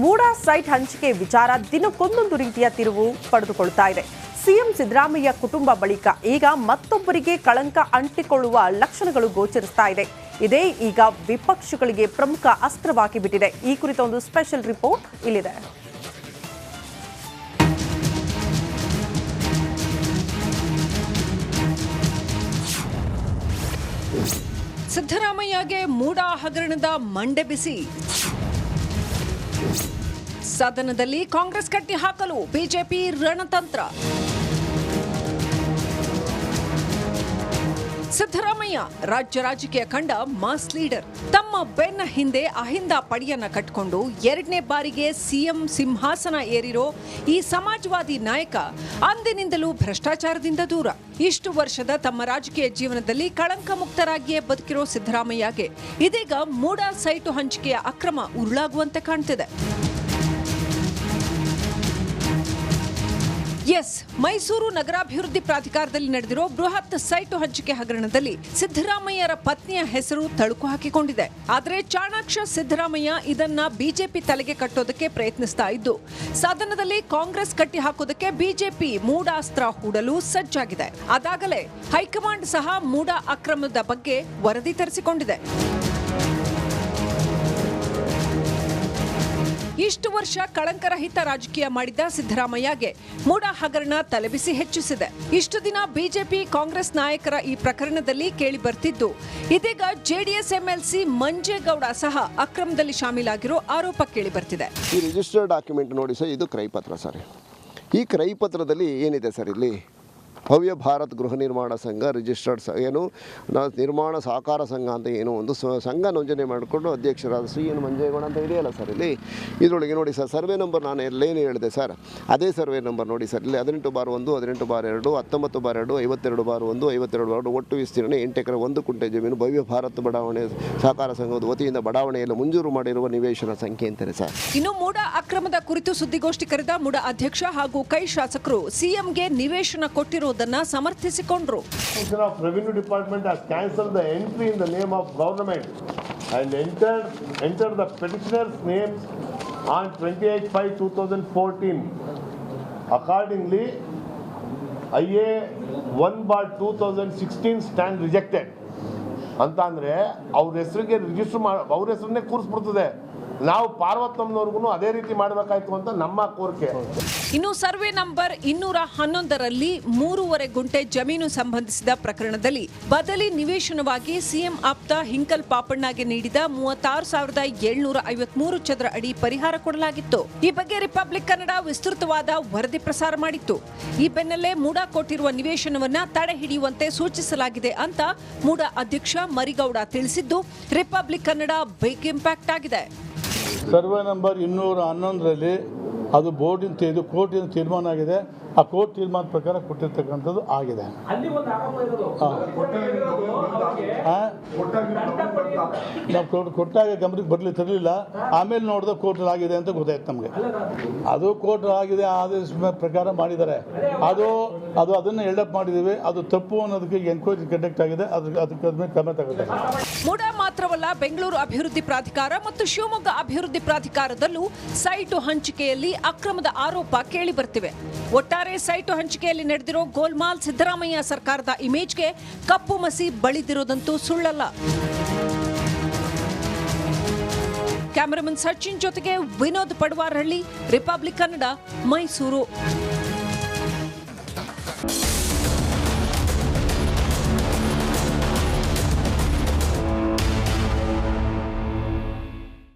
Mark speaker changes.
Speaker 1: MUDA site ಹಂಚಿಕೆ ವಿಚಾರ ದಿನಕ್ಕೊಂದೊಂದು ರೀತಿಯ ತಿರುವು ಪಡೆದುಕೊಳ್ತಾ ಇದೆ. ಸಿಎಂ ಸಿದ್ದರಾಮಯ್ಯ ಕುಟುಂಬ ಬಳಿಕ ಈಗ ಮತ್ತೊಬ್ಬರಿಗೆ ಕಳಂಕ ಅಂಟಿಕೊಳ್ಳುವ ಲಕ್ಷಣಗಳು ಗೋಚರಿಸ್ತಾ ಇದೆ. ಇದೇ ಈಗ ವಿಪಕ್ಷಗಳಿಗೆ ಪ್ರಮುಖ ಅಸ್ತ್ರವಾಗಿ ಬಿಟ್ಟಿದೆ. ಈ ಕುರಿತ ಒಂದು ಸ್ಪೆಷಲ್ ರಿಪೋರ್ಟ್ ಇಲ್ಲಿದೆ.
Speaker 2: ಸಿದ್ದರಾಮಯ್ಯಗೆ ಮೂಡಾ ಹಗರಣದ ಮಂಡೆ ಬಿಸಿ. ಸದನದಲ್ಲಿ ಕಾಂಗ್ರೆಸ್ ಕಟ್ಟಿ ಹಾಕಲು ಬಿಜೆಪಿ ರಣತಂತ್ರ. ಸಿದ್ದರಾಮಯ್ಯ ರಾಜ್ಯ ರಾಜಕೀಯ ಕಂಡ ಮಾಸ್ ಲೀಡರ್. ತಮ್ಮ ಬೆನ್ನ ಹಿಂದೆ ಅಹಿಂದ ಪಡಿಯನ್ನ ಕಟ್ಟಿಕೊಂಡು ಎರಡನೇ ಬಾರಿಗೆ ಸಿಎಂ ಸಿಂಹಾಸನ ಏರಿರೋ ಈ ಸಮಾಜವಾದಿ ನಾಯಕ ಅಂದಿನಿಂದಲೂ ಭ್ರಷ್ಟಾಚಾರದಿಂದ ದೂರ. ಇಷ್ಟು ವರ್ಷದ ತಮ್ಮ ರಾಜಕೀಯ ಜೀವನದಲ್ಲಿ ಕಳಂಕ ಮುಕ್ತರಾಗಿಯೇ ಬದುಕಿರೋ ಸಿದ್ದರಾಮಯ್ಯಗೆ ಇದೀಗ ಮೂಡಾ ಸೈಟು ಹಂಚಿಕೆಯ ಅಕ್ರಮ ಉರುಳಾಗುವಂತೆ ಕಾಣ್ತಿದೆ. ಮೈಸೂರು ನಗರಾಭಿವೃದ್ಧಿ ಪ್ರಾಧಿಕಾರದಲ್ಲಿ ನಡೆದಿರೋ ಬೃಹತ್ ಸೈಟು ಹಂಚಿಕೆ ಹಗರಣದಲ್ಲಿ ಸಿದ್ದರಾಮಯ್ಯರ ಪತ್ನಿಯ ಹೆಸರು ತಳುಕು ಹಾಕಿಕೊಂಡಿದೆ. ಆದರೆ ಚಾಣಾಕ್ಷ ಸಿದ್ದರಾಮಯ್ಯ ಇದನ್ನ ಬಿಜೆಪಿ ತಲೆಗೆ ಕಟ್ಟೋದಕ್ಕೆ ಪ್ರಯತ್ನಿಸ್ತಾ ಇದ್ದು, ಸದನದಲ್ಲಿ ಕಾಂಗ್ರೆಸ್ ಕಟ್ಟಿ ಹಾಕೋದಕ್ಕೆ ಬಿಜೆಪಿ ಮೂಡಾಸ್ತ್ರ ಹೂಡಲು ಸಜ್ಜಾಗಿದೆ. ಅದಾಗಲೇ ಹೈಕಮಾಂಡ್ ಸಹ ಮೂಡಾ ಅಕ್ರಮದ ಬಗ್ಗೆ ವರದಿ ತರಿಸಿಕೊಂಡಿದೆ. ಇಷ್ಟು ವರ್ಷ ಕಳಂಕರಹಿತ ರಾಜಕೀಯ ಮಾಡಿದ್ದ ಸಿದ್ದರಾಮಯ್ಯಗೆ ಮೂಡಾ ಹಗರಣ ತಲೆಬಿಸಿ ಹೆಚ್ಚಿಸಿದೆ. ಇಷ್ಟು ದಿನ ಬಿಜೆಪಿ ಕಾಂಗ್ರೆಸ್ ನಾಯಕರ ಈ ಪ್ರಕರಣದಲ್ಲಿ ಕೇಳಿ ಬರ್ತಿದ್ದು, ಇದೀಗ ಜೆಡಿಎಸ್ ಎಂಎಲ್ಸಿ ಮಂಜೇಗೌಡ ಸಹ ಅಕ್ರಮದಲ್ಲಿ ಶಾಮೀಲಾಗಿರೋ ಆರೋಪ ಕೇಳಿ ಬರ್ತಿದೆ.
Speaker 3: ಈ ರಿಜಿಸ್ಟರ್ಡ್ ಡಾಕ್ಯುಮೆಂಟ್ ನೋಡಿ ಸರ್, ಇದು ಕ್ರಯಪತ್ರ ಸರ್. ಈ ಕ್ರಯಪತ್ರದಲ್ಲಿ ಏನಿದೆ ಸರ್, ಇಲ್ಲಿ ಭವ್ಯ ಭಾರತ್ ಗೃಹ ನಿರ್ಮಾಣ ಸಂಘ ರಿಜಿಸ್ಟರ್ಡ್ ನಿರ್ಮಾಣ ಸಹಕಾರ ಸಂಘ ಅಂತ ಏನೋ ಒಂದು ಸಂಘ ನೋಂದಣಿ ಮಾಡಿಕೊಂಡು ಅಧ್ಯಕ್ಷರಾದ ಸಿ ಎನ್ ಮಂಜೇಗೌಡ ಅಂತ ಇದೆಯಲ್ಲ ಸರ್. ಇಲ್ಲಿ ಇದರೊಳಗೆ ನೋಡಿ ಸರ್, ಸರ್ವೆ ನಂಬರ್ ನಾನು ಎಲ್ಲೇನು ಹೇಳಿದೆ ಸರ್, ಅದೇ ಸರ್ವೆ ನಂಬರ್ ನೋಡಿ ಸರ್. ಇಲ್ಲಿ 18/1, 18/2, 19/2, 52/1, 52/2 ಒಟ್ಟು ವಿಸ್ತೀರ್ಣ 8 ಎಕರೆ 1 ಕುಂಟೆ ಜಮೀನು ಭವ್ಯ ಭಾರತ್ ಬಡಾವಣೆ ಸಹಕಾರ ಸಂಘದ ವತಿಯಿಂದ ಬಡಾವಣೆಯಲ್ಲಿ ಮಂಜೂರು ಮಾಡಿರುವ ನಿವೇಶನ ಸಂಖ್ಯೆ ಅಂತಾರೆ ಸರ್.
Speaker 2: ಇನ್ನು ಮೂಡಾ ಅಕ್ರಮದ ಕುರಿತು ಸುದ್ದಿಗೋಷ್ಠಿ ಕರೆದ ಮೂಡಾ ಅಧ್ಯಕ್ಷ ಹಾಗೂ ಕೈ ಶಾಸಕರು ಸಿಎಂಗೆ ನಿವೇಶನ ಕೊಟ್ಟಿರೋ ಸಮರ್ಥಿಸಿಕೊಂಡರು.
Speaker 4: Revenue Department has cancelled the entry in the name of government and entered the petitioner's names on 28/5/2014. Accordingly, IA 1/2016 stand rejected. ಅಂತ ಅಂದ್ರೆ ಅವ್ರ ಹೆಸರಿಗೆ ರಿಜಿಸ್ಟರ್ ಅವ್ರ ಹೆಸರನ್ನೇ ಕೂರಿಸ್ಬಿಡ್ತದೆ. ನಾವು ಪಾರ್ವತಮ್ಮನವ್ರಿಗೂ ಅದೇ ರೀತಿ ಮಾಡಬೇಕಾಯ್ತು ಅಂತ ನಮ್ಮ ಕೋರಿಕೆ.
Speaker 2: ಇನ್ನು ಸರ್ವೆ ನಂಬರ್ 211ರಲ್ಲಿ 3.5 ಗುಂಟೆ ಜಮೀನು ಸಂಬಂಧಿಸಿದ ಪ್ರಕರಣದಲ್ಲಿ ಬದಲಿ ನಿವೇಶನವಾಗಿ ಸಿಎಂ ಆಪ್ತ ಹಿಂಕಲ್ ಪಾಪಣ್ಣಗೆ ನೀಡಿದ 36,753 ಚದರ ಅಡಿ ಪರಿಹಾರ ಕೊಡಲಾಗಿತ್ತು. ಈ ಬಗ್ಗೆ ರಿಪಬ್ಲಿಕ್ ಕನ್ನಡ ವಿಸ್ತೃತವಾದ ವರದಿ ಪ್ರಸಾರ ಮಾಡಿತ್ತು. ಈ ಬೆನ್ನಲ್ಲೇ ಮೂಡಾ ಕೊಟ್ಟಿರುವ ನಿವೇಶನವನ್ನ ತಡೆ ಹಿಡಿಯುವಂತೆ ಸೂಚಿಸಲಾಗಿದೆ ಅಂತ ಮೂಡಾ ಅಧ್ಯಕ್ಷ ಮರಿಗೌಡ ತಿಳಿಸಿದ್ದು, ರಿಪಬ್ಲಿಕ್ ಕನ್ನಡ ಬಿಗ್ ಇಂಪ್ಯಾಕ್ಟ್ ಆಗಿದೆ.
Speaker 5: ಸರ್ವೆ ನಂಬರ್ 211ರಲ್ಲಿ ಅದು ಕೋರ್ಟಿನ ತೀರ್ಮಾನ ಆಗಿದೆ. ಆ ಕೋರ್ಟ್ ತೀರ್ಮಾನ ಪ್ರಕಾರ ಕೊಟ್ಟಿರ್ತಕ್ಕಂಥದ್ದು ಆಗಿದೆ. ನಾವು ಕೊಟ್ಟಾಗ ಗಮನಕ್ಕೆ ತರಲಿಲ್ಲ. ಆಮೇಲೆ ನೋಡಿದ್ರೆ ಕೋರ್ಟ್ ಆಗಿದೆ ಅಂತ ಗೊತ್ತಾಯ್ತು ನಮಗೆ. ಅದು ಕೋರ್ಟ್ ಆಗಿದೆ ಆದೇಶ ಪ್ರಕಾರ ಮಾಡಿದ್ದಾರೆ. ಅದನ್ನು ಎಲ್ಡಪ್ ಮಾಡಿದ್ದೀವಿ. ಅದು ತಪ್ಪು ಅನ್ನೋದಕ್ಕೆ ಎನ್ಕ್ವೈರಿ ಕಂಡಕ್ಟ್ ಆಗಿದೆ. ಅದಕ್ಕೆ ಕ್ರಮ ತಗೊಳ್ತಾರೆ.
Speaker 2: ಮೂಡಾ ಮಾತ್ರವಲ್ಲ, ಬೆಂಗಳೂರು ಅಭಿವೃದ್ಧಿ ಪ್ರಾಧಿಕಾರ ಮತ್ತು ಶಿವಮೊಗ್ಗ ಅಭಿವೃದ್ಧಿ ಪ್ರಾಧಿಕಾರದಲ್ಲೂ ಸೈಟು ಹಂಚಿಕೆಯಲ್ಲಿ ಅಕ್ರಮದ ಆರೋಪ ಕೇಳಿ ಬರ್ತಿವೆ. ಒಟ್ಟಾರೆ ಸೈಟು ಹಂಚಿಕೆಯಲ್ಲಿ ನಡೆದಿರೋ ಗೋಲ್ಮಾಲ್ ಸಿದ್ದರಾಮಯ್ಯ ಸರ್ಕಾರದ ಇಮೇಜ್ಗೆ ಕಪ್ಪು ಮಸಿ ಬಳಿದಿರೋದಂತೂ ಸುಳ್ಳಲ್ಲ. ಕ್ಯಾಮರಾಮನ್ ಸಚಿನ್ ಜೊತೆಗೆ ವಿನೋದ್ ಪಡವಾರಹಳ್ಳಿ, ರಿಪಬ್ಲಿಕ್ ಕನ್ನಡ, ಮೈಸೂರು.